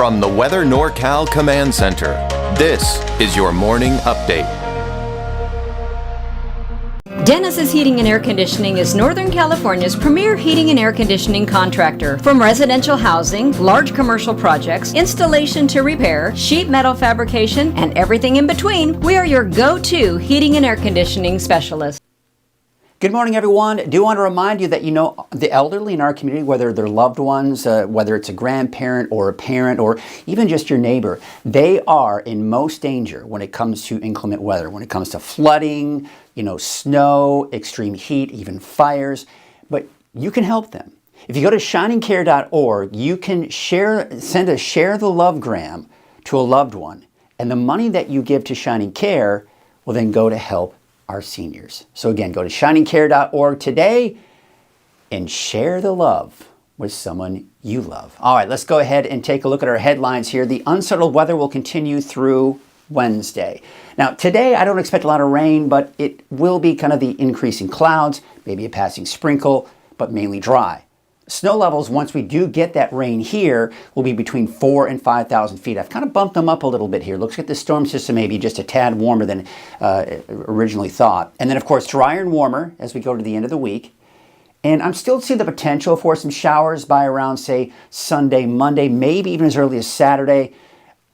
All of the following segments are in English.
From the Weather NorCal Command Center, this is your morning update. Dennis's Heating and Air Conditioning is Northern California's premier heating and air conditioning contractor. From residential housing, large commercial projects, installation to repair, sheet metal fabrication, and everything in between, we are your go-to heating and air conditioning specialist. Good morning, everyone. I do want to remind you that, the elderly in our community, whether they're loved ones, whether it's a grandparent or a parent or even just your neighbor, they are in most danger when it comes to inclement weather, when it comes to flooding, snow, extreme heat, even fires. But you can help them. If you go to shiningcare.org, you can send a Share the Lovegram to a loved one. And the money that you give to Shining Care will then go to help our seniors. So again, go to shiningcare.org today and share the love with someone you love. All right, let's go ahead and take a look at our headlines here. The unsettled weather will continue through Wednesday. Now, today I don't expect a lot of rain, but it will be kind of the increasing clouds, maybe a passing sprinkle, but mainly dry. Snow levels, once we do get that rain here, will be between 4,000 and 5,000 feet. I've kind of bumped them up a little bit here. Looks like the storm system may be just a tad warmer than originally thought. And then, of course, drier and warmer as we go to the end of the week. And I'm still seeing the potential for some showers by around, say, Sunday, Monday, maybe even as early as Saturday.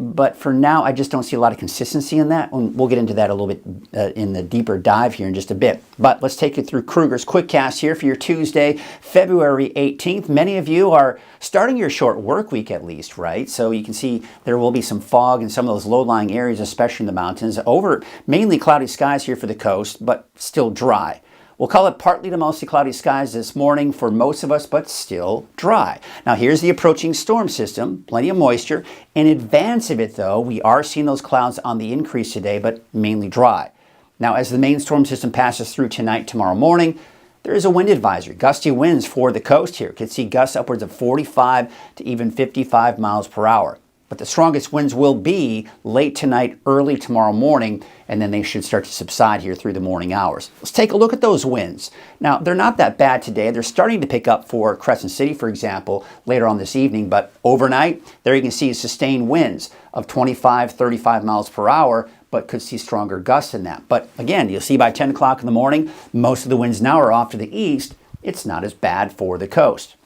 But for now, I just don't see a lot of consistency in that. And we'll get into that a little bit in the deeper dive here in just a bit. But let's take you through Krueger's Quickcast here for your Tuesday, February 18th. Many of you are starting your short work week at least, right? So you can see there will be some fog in some of those low-lying areas, especially in the mountains. Over mainly cloudy skies here for the coast, but still dry. We'll call it partly to mostly cloudy skies this morning for most of us, but still dry. Now here's the approaching storm system, plenty of moisture. In advance of it though, we are seeing those clouds on the increase today, but mainly dry. Now as the main storm system passes through tonight, tomorrow morning, there is a wind advisory. Gusty winds for the coast here. Could see gusts upwards of 45 to even 55 miles per hour. But the strongest winds will be late tonight, early tomorrow morning, and then they should start to subside here through the morning hours. Let's take a look at those winds. Now, they're not that bad today. They're starting to pick up for Crescent City, for example, later on this evening. But overnight, there you can see sustained winds of 25, 35 miles per hour, but could see stronger gusts than that. But again, you'll see by 10 o'clock in the morning, most of the winds now are off to the east. It's not as bad for the coast.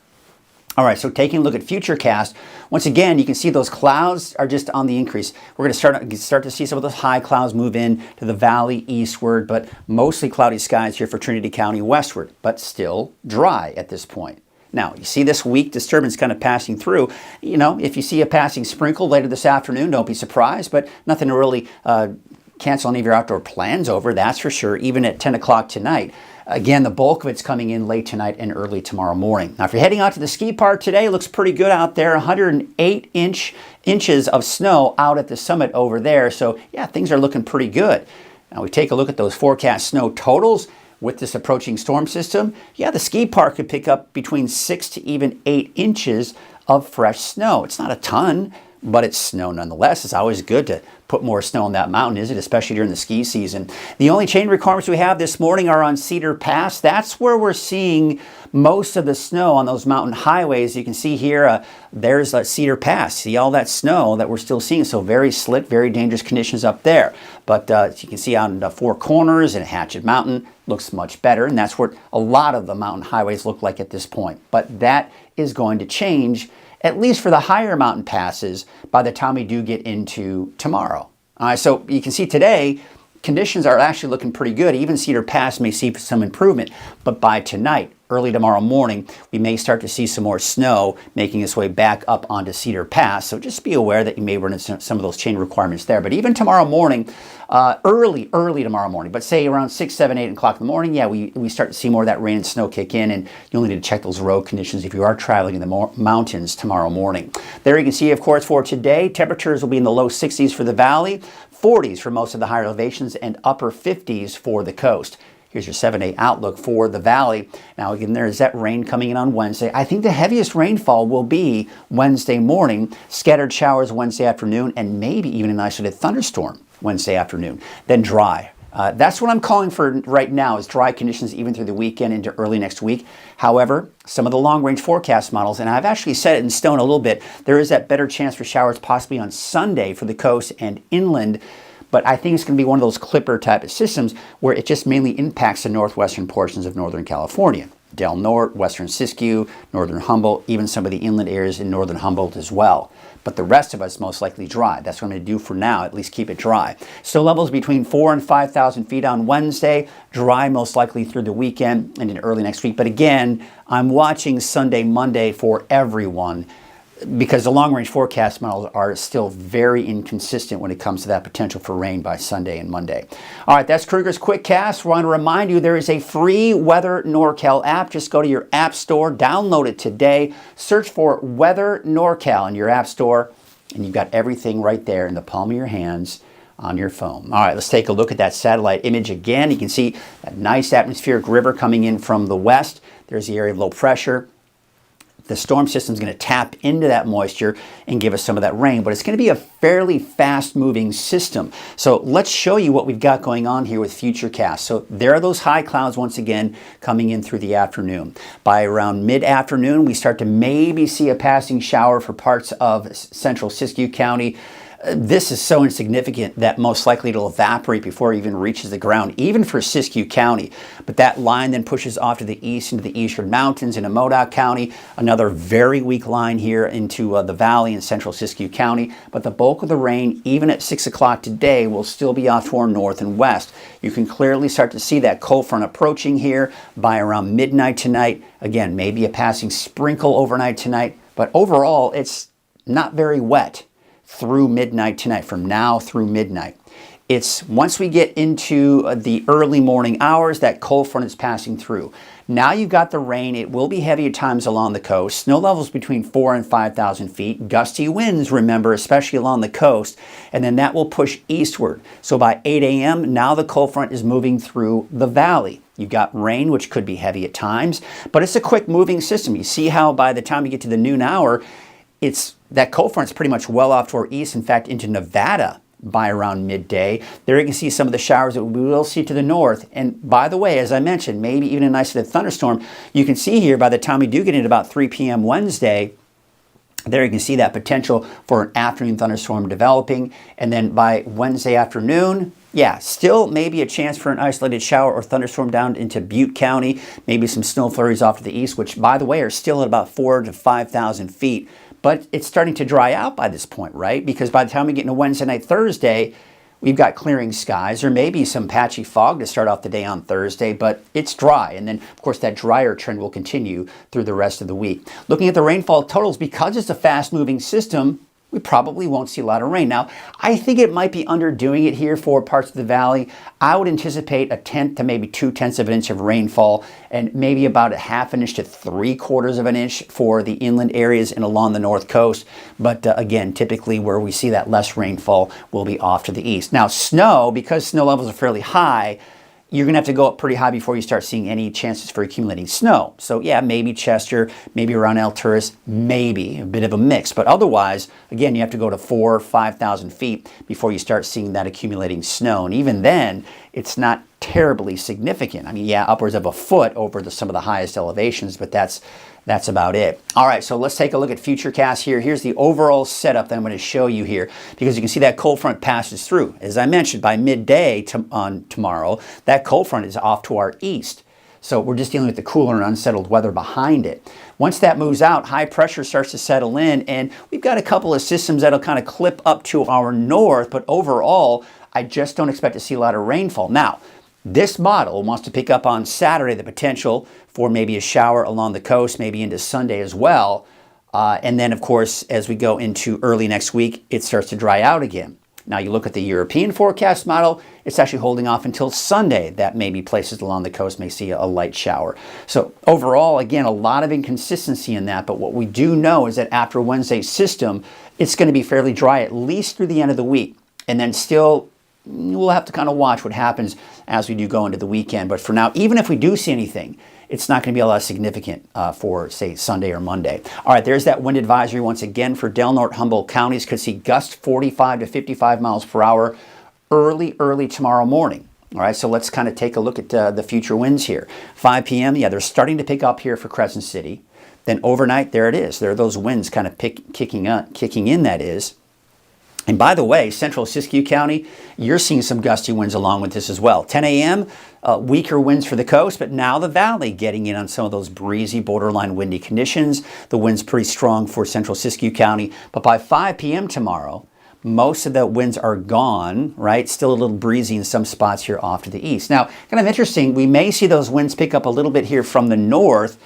All right, so taking a look at Futurecast, once again, you can see those clouds are just on the increase. We're going to start to see some of those high clouds move in to the valley eastward, but mostly cloudy skies here for Trinity County westward, but still dry at this point. Now, you see this weak disturbance kind of passing through. If you see a passing sprinkle later this afternoon, don't be surprised, but nothing to really cancel any of your outdoor plans over, that's for sure, even at 10 o'clock tonight. Again, the bulk of it's coming in late tonight and early tomorrow morning. Now, if you're heading out to the ski park today, it looks pretty good out there. 108 inches of snow out at the summit over there. So, yeah, things are looking pretty good. Now, we take a look at those forecast snow totals with this approaching storm system. Yeah, the ski park could pick up between 6 to even 8 inches of fresh snow. It's not a ton, but it's snow nonetheless. It's always good to put more snow on that mountain, is it? Especially during the ski season. The only chain requirements we have this morning are on Cedar Pass. That's where we're seeing most of the snow on those mountain highways. You can see here, there's Cedar Pass. See all that snow that we're still seeing. So very slick, very dangerous conditions up there. But as you can see out in the Four Corners and Hatchet Mountain, looks much better. And that's what a lot of the mountain highways look like at this point. But that is going to change, at least for the higher mountain passes, by the time we do get into tomorrow. So you can see today, conditions are actually looking pretty good. Even Cedar Pass may see some improvement, but by tonight, early tomorrow morning, we may start to see some more snow making its way back up onto Cedar Pass. So just be aware that you may run into some of those chain requirements there. But even tomorrow morning, early tomorrow morning, but say around 6, 7, 8 o'clock in the morning, yeah, we start to see more of that rain and snow kick in, and you'll need to check those road conditions if you are traveling in the mountains tomorrow morning. There you can see, of course, for today, temperatures will be in the low 60s for the valley, 40s for most of the higher elevations, and upper 50s for the coast. Here's your 7-day outlook for the valley. Now, again, there's that rain coming in on Wednesday. I think the heaviest rainfall will be Wednesday morning, scattered showers Wednesday afternoon, and maybe even an isolated thunderstorm Wednesday afternoon. Then dry That's what I'm calling for right now, is dry conditions even through the weekend into early next week. However, some of the long-range forecast models, and I've actually set it in stone a little bit, there is that better chance for showers possibly on Sunday for the coast and inland. But I think it's going to be one of those clipper type of systems where it just mainly impacts the northwestern portions of Northern California. Del Norte, western Siskiyou, northern Humboldt, even some of the inland areas in northern Humboldt as well. But the rest of us most likely dry. That's what I'm going to do for now, at least keep it dry. Still levels between 4,000 and 5,000 feet on Wednesday, dry most likely through the weekend and in early next week. But again, I'm watching Sunday, Monday for everyone, because the long-range forecast models are still very inconsistent when it comes to that potential for rain by Sunday and Monday. All right, that's Krueger's Quick Cast. We want to remind you there is a free Weather NorCal app. Just go to your app store, download it today, search for Weather NorCal in your app store, and you've got everything right there in the palm of your hands on your phone. All right, let's take a look at that satellite image again. You can see that nice atmospheric river coming in from the west. There's the area of low pressure. The storm system is going to tap into that moisture and give us some of that rain, but it's going to be a fairly fast-moving system. So let's show you what we've got going on here with Futurecast. So there are those high clouds once again coming in through the afternoon. By around mid-afternoon, we start to maybe see a passing shower for parts of central Siskiyou County. This is so insignificant that most likely it'll evaporate before it even reaches the ground, even for Siskiyou County. But that line then pushes off to the east into the eastern mountains into Modoc County. Another very weak line here into the valley in central Siskiyou County. But the bulk of the rain, even at 6 o'clock today, will still be off to our north and west. You can clearly start to see that cold front approaching here by around midnight tonight. Again, maybe a passing sprinkle overnight tonight. But overall, it's not very wet through midnight tonight, from now through midnight. It's once we get into the early morning hours, that cold front is passing through. Now you've got the rain. It will be heavy at times along the coast. Snow levels between 4,000 and 5,000 feet. Gusty winds, remember, especially along the coast. And then that will push eastward. So by 8 a.m., now the cold front is moving through the valley. You've got rain, which could be heavy at times, but it's a quick moving system. You see how by the time you get to the noon hour, that cold front's pretty much well off to our east, in fact, into Nevada by around midday. There you can see some of the showers that we will see to the north. And by the way, as I mentioned, maybe even an isolated thunderstorm. You can see here by the time we do get into about 3 p.m. Wednesday, there you can see that potential for an afternoon thunderstorm developing. And then by Wednesday afternoon, yeah, still maybe a chance for an isolated shower or thunderstorm down into Butte County, maybe some snow flurries off to the east, which, by the way, are still at about 4,000 to 5,000 feet. But it's starting to dry out by this point, right? Because by the time we get into Wednesday night, Thursday, we've got clearing skies. There may be some patchy fog to start off the day on Thursday, but it's dry. And then, of course, that drier trend will continue through the rest of the week. Looking at the rainfall totals, because it's a fast-moving system, we probably won't see a lot of rain. Now, I think it might be underdoing it here for parts of the valley. I would anticipate 1/10 to maybe 2/10 of an inch of rainfall, and maybe about 1/2 inch to 3/4 of an inch for the inland areas and along the north coast. But again, typically where we see that less rainfall will be off to the east. Now, snow, because snow levels are fairly high, you're going to have to go up pretty high before you start seeing any chances for accumulating snow. So yeah, maybe Chester, maybe around Alturas, maybe a bit of a mix. But otherwise, again, you have to go to 4,000 or 5,000 feet before you start seeing that accumulating snow. And even then, it's not terribly significant. I mean, yeah, upwards of a foot over some of the highest elevations, but that's about it. All right, so let's take a look at Futurecast here. Here's the overall setup that I'm going to show you here, because you can see that cold front passes through. As I mentioned, by midday on tomorrow, that cold front is off to our east. So we're just dealing with the cooler and unsettled weather behind it. Once that moves out, high pressure starts to settle in, and we've got a couple of systems that'll kind of clip up to our north, but overall, I just don't expect to see a lot of rainfall. Now, this model wants to pick up on Saturday the potential for maybe a shower along the coast, maybe into Sunday as well. And then, of course, as we go into early next week, it starts to dry out again. Now, you look at the European forecast model, it's actually holding off until Sunday that maybe places along the coast may see a light shower. So overall, again, a lot of inconsistency in that. But what we do know is that after Wednesday's system, it's going to be fairly dry at least through the end of the week. And then still, we'll have to kind of watch what happens as we do go into the weekend. But for now, even if we do see anything, it's not going to be a lot significant for, say, Sunday or Monday. All right, there's that wind advisory once again for Del Norte, Humboldt counties. Could see gusts 45 to 55 miles per hour early tomorrow morning. All right, so let's kind of take a look at the future winds here. 5 p.m., yeah, they're starting to pick up here for Crescent City. Then overnight, there it is. There are those winds kind of kicking in, that is. And by the way, central Siskiyou County, you're seeing some gusty winds along with this as well. 10 a.m., weaker winds for the coast, but now the valley getting in on some of those breezy, borderline windy conditions. The wind's pretty strong for central Siskiyou County. But by 5 p.m. tomorrow, most of the winds are gone, right? Still a little breezy in some spots here off to the east. Now, kind of interesting, we may see those winds pick up a little bit here from the north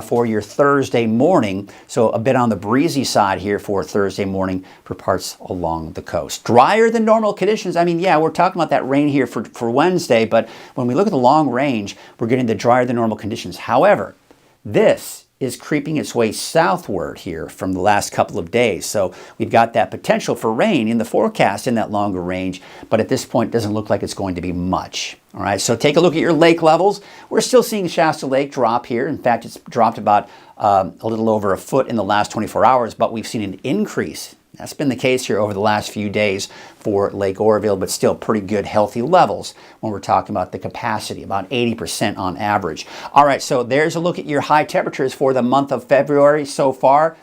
for your Thursday morning. So a bit on the breezy side here for Thursday morning for parts along the coast. Drier than normal conditions. I mean, yeah, we're talking about that rain here for Wednesday, but when we look at the long range, we're getting the drier than normal conditions. However, this is creeping its way southward here from the last couple of days. So we've got that potential for rain in the forecast in that longer range, but at this point it doesn't look like it's going to be much. All right, so take a look at your lake levels. We're still seeing Shasta Lake drop here. In fact, it's dropped about a little over a foot in the last 24 hours, but we've seen an increase. That's been the case here over the last few days for Lake Oroville, but still pretty good, healthy levels when we're talking about the capacity, about 80% on average. All right, so there's a look at your high temperatures for the month of February so far.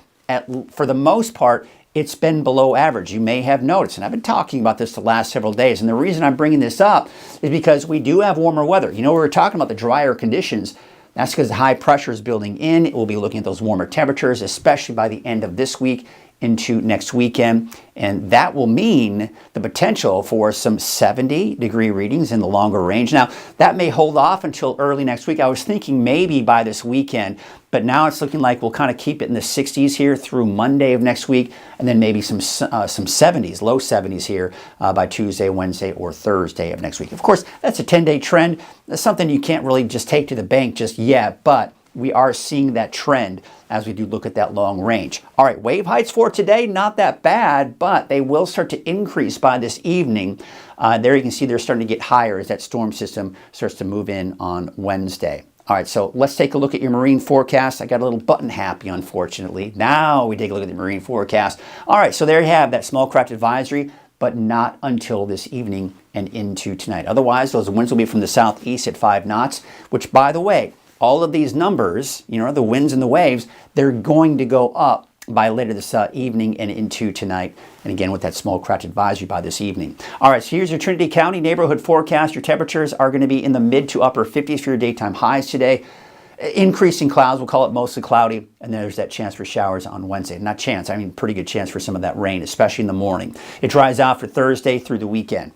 For the most part, it's been below average. You may have noticed, and I've been talking about this the last several days, and the reason I'm bringing this up is because we do have warmer weather. You know, we were talking about the drier conditions. That's because the high pressure is building in. We'll be looking at those warmer temperatures, especially by the end of this week into next weekend, and that will mean the potential for some 70-degree readings in the longer range. Now, that may hold off until early next week. I was thinking maybe by this weekend, but now it's looking like we'll kind of keep it in the 60s here through Monday of next week, and then maybe some 70s, low 70s here by Tuesday, Wednesday, or Thursday of next week. Of course, that's a 10-day trend. That's something you can't really just take to the bank just yet, but we are seeing that trend as we do look at that long range. All right, wave heights for today, not that bad, but they will start to increase by this evening. There you can see they're starting to get higher as that storm system starts to move in on Wednesday. All right, so let's take a look at your marine forecast. I got a little button happy, unfortunately. Now we take a look at the marine forecast. All right, so there you have that small craft advisory, but not until this evening and into tonight. Otherwise, those winds will be from the southeast at 5 knots, which, by the way, all of these numbers, you know, the winds and the waves, they're going to go up by later this evening and into tonight. And again, with that small craft advisory by this evening. All right, so here's your Trinity County neighborhood forecast. Your temperatures are going to be in the mid to upper 50s for your daytime highs today. Increasing clouds, we'll call it mostly cloudy. And there's that chance for showers on Wednesday. Not chance, I mean pretty good chance for some of that rain, especially in the morning. It dries out for Thursday through the weekend.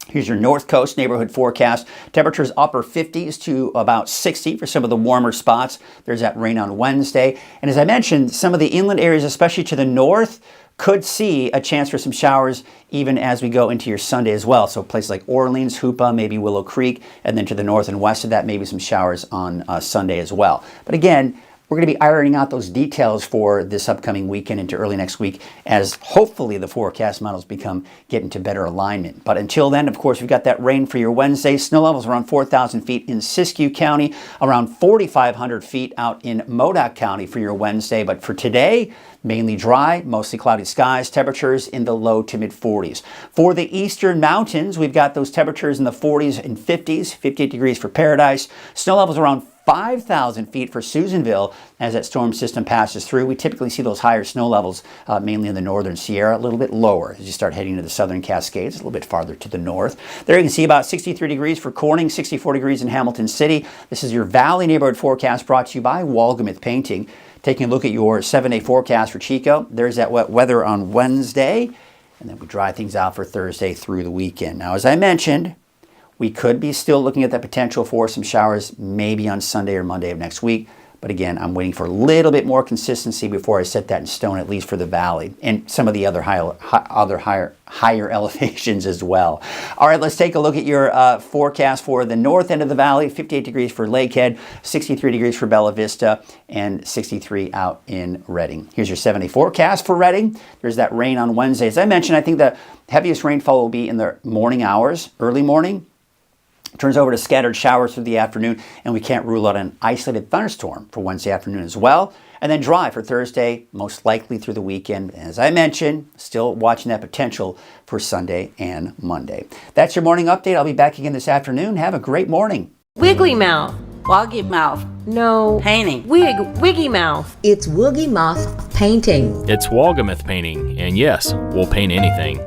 Here's your North Coast neighborhood forecast. Temperatures upper 50s to about 60 for some of the warmer spots. There's that rain on Wednesday. And as I mentioned, some of the inland areas, especially to the north, could see a chance for some showers even as we go into your Sunday as well. So places like Orleans, Hoopa, maybe Willow Creek, and then to the north and west of that, maybe some showers on Sunday as well. But again, we're going to be ironing out those details for this upcoming weekend into early next week as hopefully the forecast models get into better alignment. But until then, of course, we've got that rain for your Wednesday. Snow levels around 4,000 feet in Siskiyou County, around 4,500 feet out in Modoc County for your Wednesday. But for today, mainly dry, mostly cloudy skies, temperatures in the low to mid 40s. For the eastern mountains, we've got those temperatures in the 40s and 50s, 58 degrees for Paradise. Snow levels around 5,000 feet for Susanville as that storm system passes through. We typically see those higher snow levels mainly in the northern Sierra, a little bit lower as you start heading to the southern Cascades, a little bit farther to the north. There you can see about 63 degrees for Corning, 64 degrees in Hamilton City. This is your Valley neighborhood forecast brought to you by Walgamith Painting. Taking a look at your 7-day forecast for Chico, there's that wet weather on Wednesday, and then we dry things out for Thursday through the weekend. Now, as I mentioned, we could be still looking at the potential for some showers maybe on Sunday or Monday of next week. But again, I'm waiting for a little bit more consistency before I set that in stone, at least for the valley and some of the other higher elevations as well. All right, let's take a look at your forecast for the north end of the valley. 58 degrees for Lakehead, 63 degrees for Bella Vista, and 63 out in Redding. Here's your 7-day forecast for Redding. There's that rain on Wednesday. As I mentioned, I think the heaviest rainfall will be in the morning hours, early morning. Turns over to scattered showers through the afternoon, and we can't rule out an isolated thunderstorm for Wednesday afternoon as well. and then dry for Thursday, most likely through the weekend. As I mentioned, still watching that potential for Sunday and Monday. That's your morning update. I'll be back again this afternoon. Have a great morning. Wiggly mouth. Woggy mouth. No. Painting. Wiggy mouth. It's Woogie Moth Painting. It's Wogamoth painting, and yes, we'll paint anything.